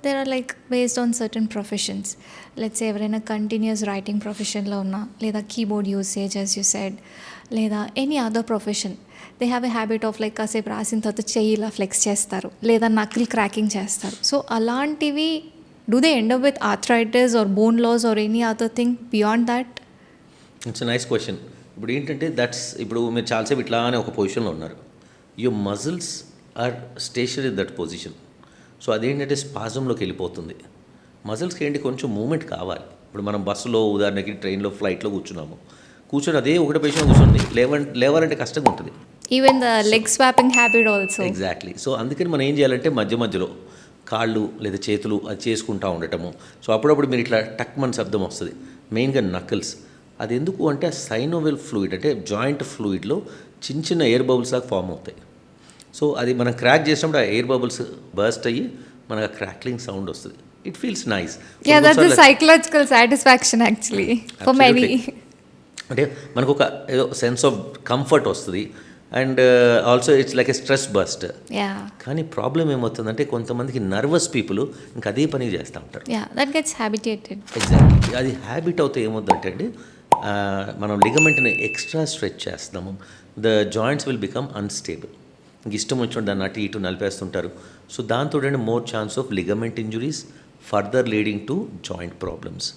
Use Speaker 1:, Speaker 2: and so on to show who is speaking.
Speaker 1: there are like based on certain professions. Let's say ఎవరైనా continuous writing ప్రొఫెషన్లో ఉన్నా, లేదా keyboard usage as you said, లేదా any other ప్రొఫెషన్, they have a habit of like కాసేపు రాసిన తర్వాత చెయ్యి ఇలా ఫ్లెక్స్ చేస్తారు, లేదా నకిల్ క్రాకింగ్ చేస్తారు. సో అలాంటివి do they end up with arthritis or bone loss or any other thing beyond that?
Speaker 2: It's nice question. ఇప్పుడు ఏంటంటే ఇప్పుడు మీరు చాలాసేపు ఇట్లానే ఒక పొజిషన్లో ఉన్నారు, your muscles are station in that position. So అదేంటంటే స్పాజంలోకి వెళ్ళిపోతుంది. మజిల్స్కి ఏంటి కొంచెం మూమెంట్ కావాలి. ఇప్పుడు మనం బస్సులో, ఉదాహరణకి ట్రైన్లో, ఫ్లైట్లో కూర్చొని అదే ఒకటి పొజిషన్ కూర్చొని లేవాలంటే కష్టంగా ఉంటుంది.
Speaker 1: Even the leg swapping habit also.
Speaker 2: Exactly. So అందుకని మనం ఏం చేయాలంటే మధ్యలో కాళ్ళు లేదా చేతులు అది చేసుకుంటూ ఉండటము. సో అప్పుడప్పుడు మీరు ఇట్లా టక్ మన శబ్దం వస్తుంది, మెయిన్గా నకిల్స్. అది ఎందుకు అంటే ఆ సైనోవియల్ ఫ్లూయిడ్ అంటే జాయింట్ ఫ్లూయిడ్లో చిన్న ఎయిర్ బబుల్స్ లాగా ఫామ్ అవుతాయి. సో అది మనం క్రాక్ చేసినప్పుడు ఆ ఎయిర్ బబుల్స్ బర్స్ట్ అయ్యి మనకు ఆ క్రాక్లింగ్ సౌండ్ వస్తుంది. It feels nice.
Speaker 1: Yeah, that's a psychological satisfaction actually for many.
Speaker 2: అంటే మనకు ఒక ఏదో సెన్స్ ఆఫ్ కంఫర్ట్ వస్తుంది. And also it's like a stress bust. కానీ ప్రాబ్లం ఏమవుతుందంటే కొంతమందికి నర్వస్ పీపుల్ ఇంకా అదే పని చేస్తూ ఉంటారు.
Speaker 1: That gets habituated.
Speaker 2: ఎగ్జాక్ట్లీ. అది హ్యాబిట్ అవుతే ఏమవుతుందంటే అండి, మనం లిగమెంట్ని ఎక్స్ట్రా స్ట్రెచ్ చేస్తున్నాము, the joints will become unstable. ఇంక ఇష్టం వచ్చినట్టు దాన్ని అటు ఇటు నలిపేస్తుంటారు. సో దాంతో more chance of ligament injuries further leading to joint problems.